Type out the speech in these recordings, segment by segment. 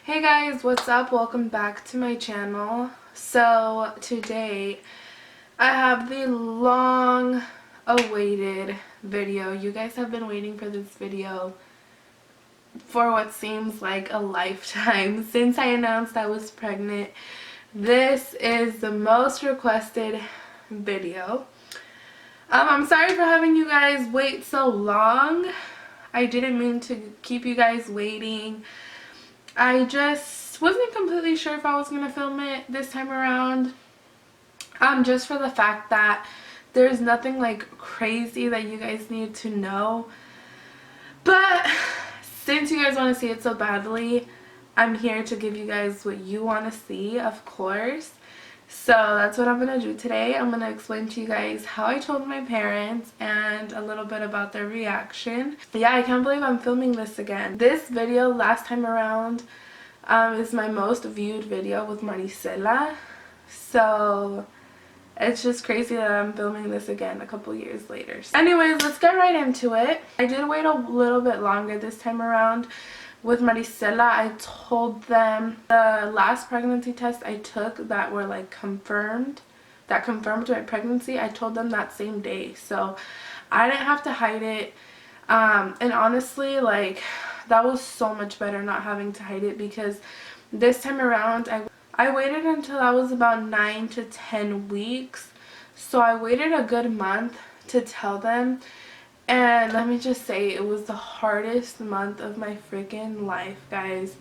Hey guys, what's up? Welcome back to my channel. So today I have the long awaited video. You guys have been waiting for this video for what seems like a lifetime since I announced I was pregnant. This is the most requested video. I'm sorry for having you guys wait so long. I didn't mean to keep you guys waiting. I just wasn't completely sure if I was going to film it this time around. Just for the fact that there's nothing like crazy that you guys need to know. But since you guys want to see it so badly, I'm here to give you guys what you want to see, of course. So that's what I'm going to do today. I'm going to explain to you guys how I told my parents and a little bit about their reaction. Yeah, I can't believe I'm filming this again. This video last time around is my most viewed video with Maricela. So it's just crazy that I'm filming this again a couple years later. Anyways, let's get right into it. I did wait a little bit longer this time around. With Maricela, I told them the last pregnancy test I took that were like confirmed my pregnancy, I told them that same day. So I didn't have to hide it. And honestly, like, that was so much better not having to hide it, because this time around I waited until I was about 9 to 10 weeks. So I waited a good month to tell them. And let me just say, it was the hardest month of my freaking life, guys.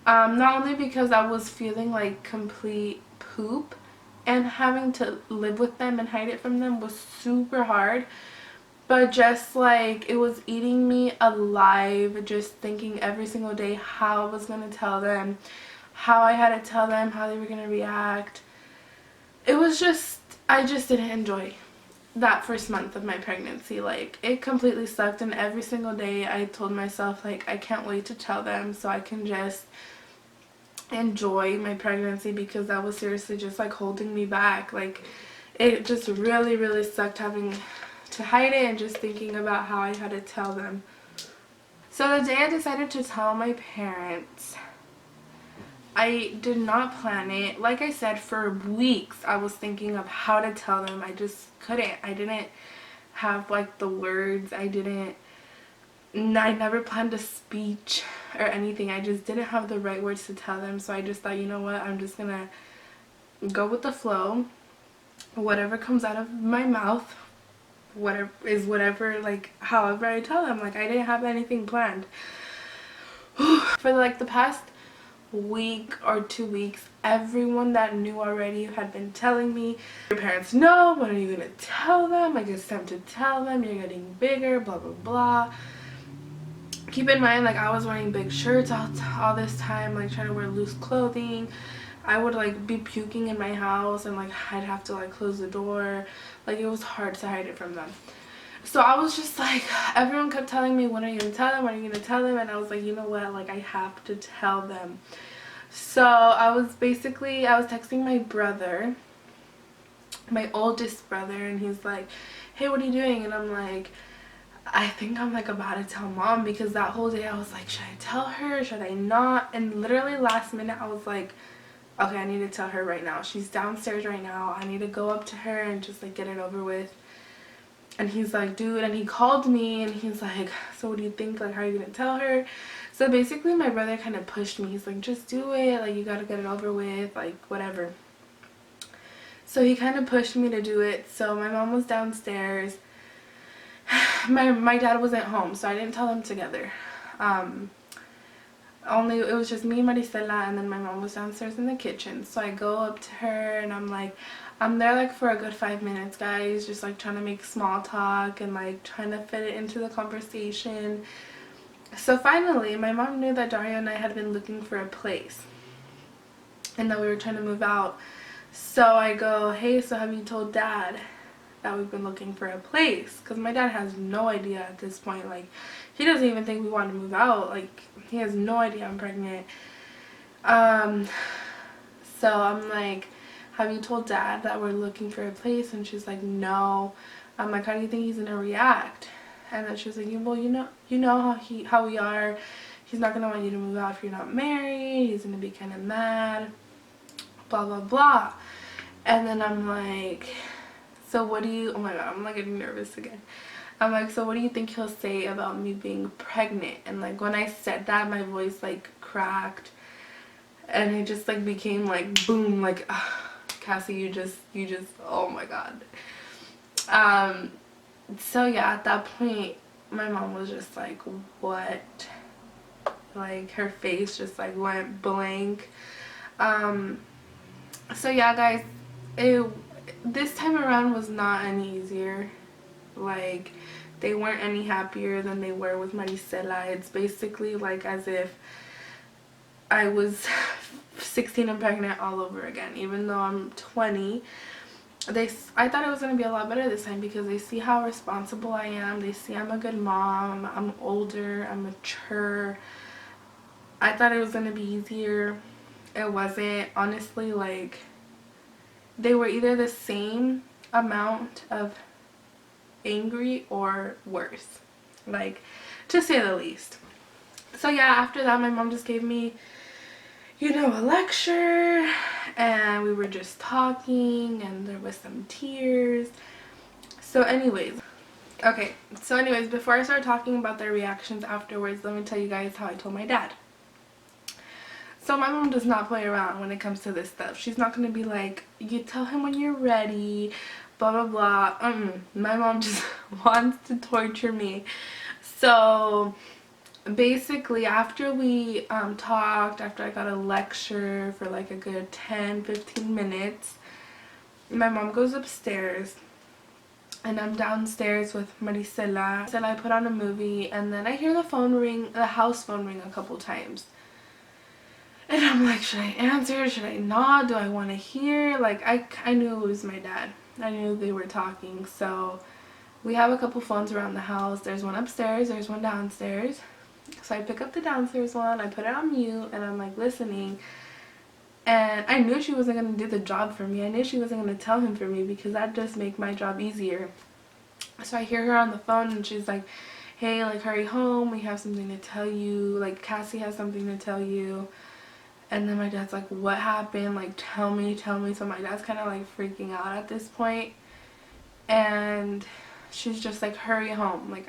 Not only because I was feeling like complete poop, and having to live with them and hide it from them was super hard, but just like it was eating me alive, just thinking every single day how I was going to tell them, how I had to tell them, how they were going to react. It was just, I just didn't enjoy that first month of my pregnancy. Like, it completely sucked, and every single day I told myself, like, I can't wait to tell them so I can just enjoy my pregnancy, because that was seriously just like holding me back. Like, it just really sucked having to hide it and just thinking about how I had to tell them. So the day I decided to tell my parents, I did not plan it. Like I said, for weeks I was thinking of how to tell them. I just couldn't. I didn't have like the words. I never planned a speech or anything. I just didn't have the right words to tell them. So I just thought, you know what, I'm just gonna go with the flow. Whatever comes out of my mouth, whatever, like, however I tell them. Like, I didn't have anything planned. For like the past week or 2 weeks, everyone that knew already had been telling me, your parents know, when are you gonna tell them? Like, it's time to tell them, you're getting bigger, blah blah blah. Keep in mind, like, I was wearing big shirts all this time, like trying to wear loose clothing. I would like be puking in my house, and like I'd have to like close the door. Like, it was hard to hide it from them. So I was just like, everyone kept telling me, when are you gonna tell them, when are you gonna tell them? And I was like, you know what, like, I have to tell them. So I was texting my brother, my oldest brother, and he's like, hey, what are you doing? And I'm like, I think I'm like about to tell mom, because that whole day I was like, should I tell her, should I not? And literally last minute I was like, okay, I need to tell her right now. She's downstairs right now. I need to go up to her and just like get it over with. And he's like, dude, and he called me and he's like, so what do you think? Like, how are you gonna tell her? So basically my brother kind of pushed me. He's like, just do it. Like, you gotta get it over with. Like, whatever. So he kind of pushed me to do it. So my mom was downstairs. My dad wasn't home, so I didn't tell them together. It was just me, Maricela, and then my mom was downstairs in the kitchen. So I go up to her and I'm like, I'm there like for a good 5 minutes, guys, just like trying to make small talk and like trying to fit it into the conversation. So finally my mom knew that Dario and I had been looking for a place and that we were trying to move out. So I go, hey, so have you told Dad that we've been looking for a place? Because my dad has no idea at this point. Like, he doesn't even think we want to move out. Like, he has no idea I'm pregnant. So I'm like, have you told Dad that we're looking for a place? And she's like, no. I'm like, how do you think he's gonna react? And then she's like, well, you know how we are. he's not gonna want you to move out if you're not married. He's gonna be kind of mad, blah blah blah. And then I'm like, so what do you, oh my god, I'm like getting nervous again. I'm like, so what do you think he'll say about me being pregnant? And like when I said that, my voice like cracked, and it just like became like boom, like Cassie, you just oh my god. So yeah, at that point my mom was just like, what? Like her face just like went blank. So yeah guys, this time around was not any easier. Like they weren't any happier than they were with Maricela. It's basically like as if I was 16 and pregnant all over again, even though I'm 20. I thought it was going to be a lot better this time because they see how responsible I am. They see I'm a good mom. I'm older. I'm mature. I thought it was going to be easier. It wasn't. Honestly, like, they were either the same amount of angry or worse. Like, to say the least. So yeah, after that, my mom just gave me, you know, a lecture, and we were just talking, and there was some tears. So anyways, before I start talking about their reactions afterwards, let me tell you guys how I told my dad. So my mom does not play around when it comes to this stuff. She's not going to be like, you tell him when you're ready, blah blah blah. My mom just wants to torture me. So basically, after we talked, after I got a lecture for like a good 10-15 minutes, my mom goes upstairs and I'm downstairs with Maricela. So I put on a movie, and then I hear the phone ring, the house phone ring a couple times, and I'm like, should I answer, should I not, do I want to hear? Like I knew it was my dad. I knew they were talking. So we have a couple phones around the house. There's one upstairs, there's one downstairs. So I pick up the downstairs one, I put it on mute, and I'm like listening. And I knew she wasn't going to do the job for me. I knew she wasn't going to tell him for me because that just make my job easier. So I hear her on the phone and she's like, hey, like hurry home, we have something to tell you. Like Cassie has something to tell you. And then my dad's like, what happened? Like tell me. So my dad's kind of like freaking out at this point. And she's just like, hurry home. Like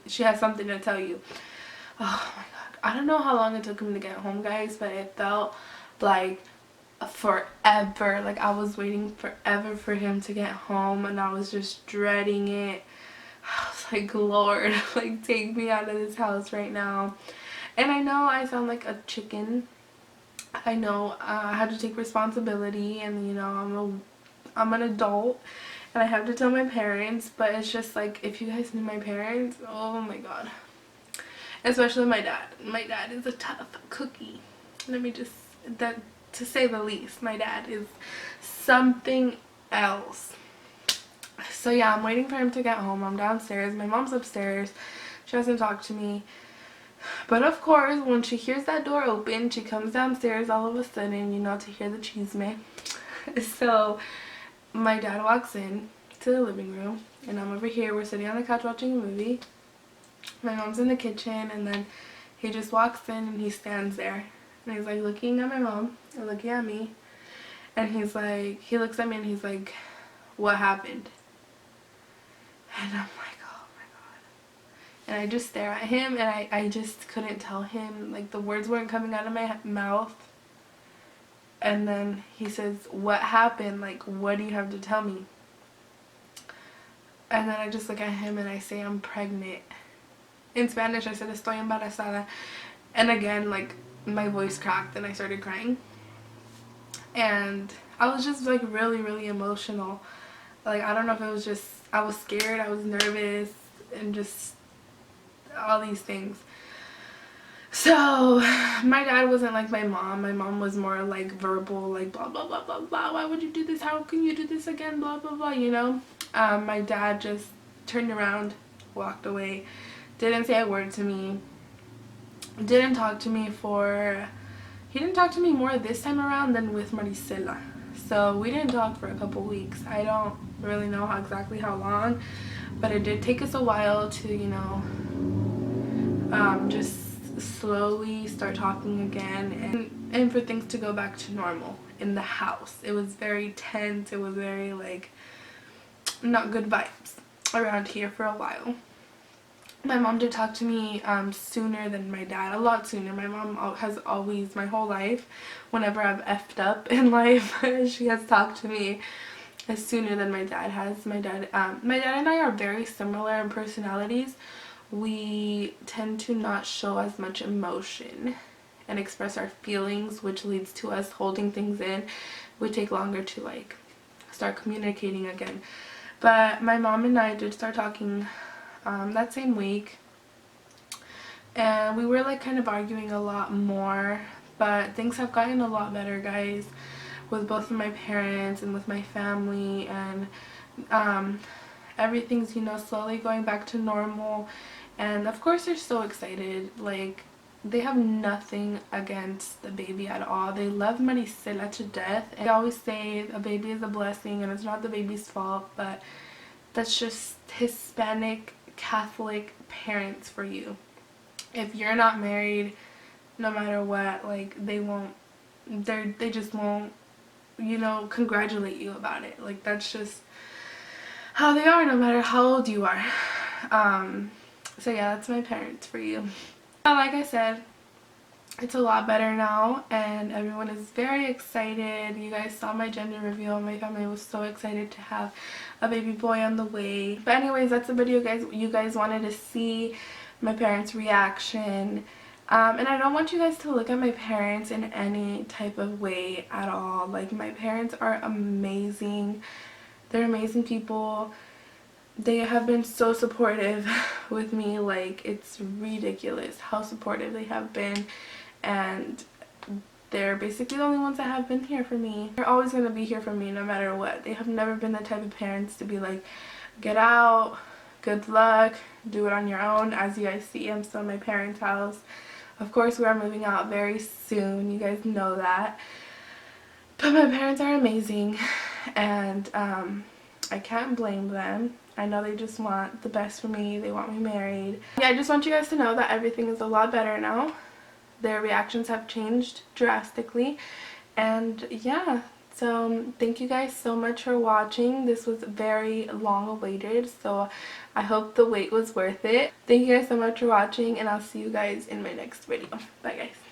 she has something to tell you. Oh my god. I don't know how long it took him to get home, guys, but it felt like forever. Like I was waiting forever for him to get home, and I was just dreading it. I was like, Lord, like take me out of this house right now. And I know I sound like a chicken. I know I have to take responsibility, and you know I'm an adult and I have to tell my parents, but it's just like, if you guys knew my parents, oh my god, especially my dad. My dad is a tough cookie. Let me just, that to say the least. My dad is something else. So yeah, I'm waiting for him to get home. I'm downstairs, my mom's upstairs, she hasn't talked to me. But of course, when she hears that door open, she comes downstairs all of a sudden, you know, to hear the chisme. So my dad walks in to the living room, and I'm over here, we're sitting on the couch watching a movie. My mom's in the kitchen, and then he just walks in and he stands there. And he's like looking at my mom and looking at me. And he's like, he looks at me and he's like, what happened? And I'm like, oh my god. And I just stare at him, and I just couldn't tell him. Like the words weren't coming out of my mouth. And then he says, what happened? Like, what do you have to tell me? And then I just look at him and I say, I'm pregnant. In Spanish, I said, estoy embarazada. And again, like, my voice cracked and I started crying. And I was just, like, really, really emotional. Like, I don't know if it was just, I was scared, I was nervous, and just all these things. So, my dad wasn't like my mom. My mom was more, like, verbal, like, blah, blah, blah, blah, blah. Why would you do this? How can you do this again? Blah, blah, blah, you know? My dad just turned around, walked away, didn't say a word to me, didn't talk to me he didn't talk to me more this time around than with Maricela. So we didn't talk for a couple weeks. I don't really know exactly how long, but it did take us a while to, you know, just slowly start talking again, and for things to go back to normal in the house. It was very tense. It was very like not good vibes around here for a while. My mom did talk to me sooner than my dad, a lot sooner. My mom has always, my whole life, whenever I've effed up in life, she has talked to me as sooner than my dad has. My dad and I are very similar in personalities. We tend to not show as much emotion and express our feelings, which leads to us holding things in. We take longer to like start communicating again. But my mom and I did start talking that same week, and we were like kind of arguing a lot more, but things have gotten a lot better, guys, with both of my parents and with my family, and everything's, you know, slowly going back to normal. And of course they're so excited. Like, they have nothing against the baby at all. They love Maricela to death, and they always say a baby is a blessing and it's not the baby's fault, but that's just Hispanic Catholic parents for you. If you're not married, no matter what, like, they just won't, you know, congratulate you about it. Like, that's just how they are, no matter how old you are. So yeah, that's my parents for you. Like I said, it's a lot better now, and everyone is very excited. You guys saw my gender reveal. My family was so excited to have a baby boy on the way. But anyways, that's the video, guys. You guys wanted to see my parents' reaction. And I don't want you guys to look at my parents in any type of way at all. Like, my parents are amazing. They're amazing people. They have been so supportive with me. Like, it's ridiculous how supportive they have been. And they're basically the only ones that have been here for me. They're always going to be here for me no matter what. They have never been the type of parents to be like, get out, good luck, do it on your own. As you guys see, I'm still in my parents' house. Of course, we are moving out very soon. You guys know that. But my parents are amazing, and I can't blame them. I know they just want the best for me. They want me married. Yeah, I just want you guys to know that everything is a lot better now. Their reactions have changed drastically. And yeah, so thank you guys so much for watching. This was very long awaited, so I hope the wait was worth it. Thank you guys so much for watching, and I'll see you guys in my next video. Bye, guys.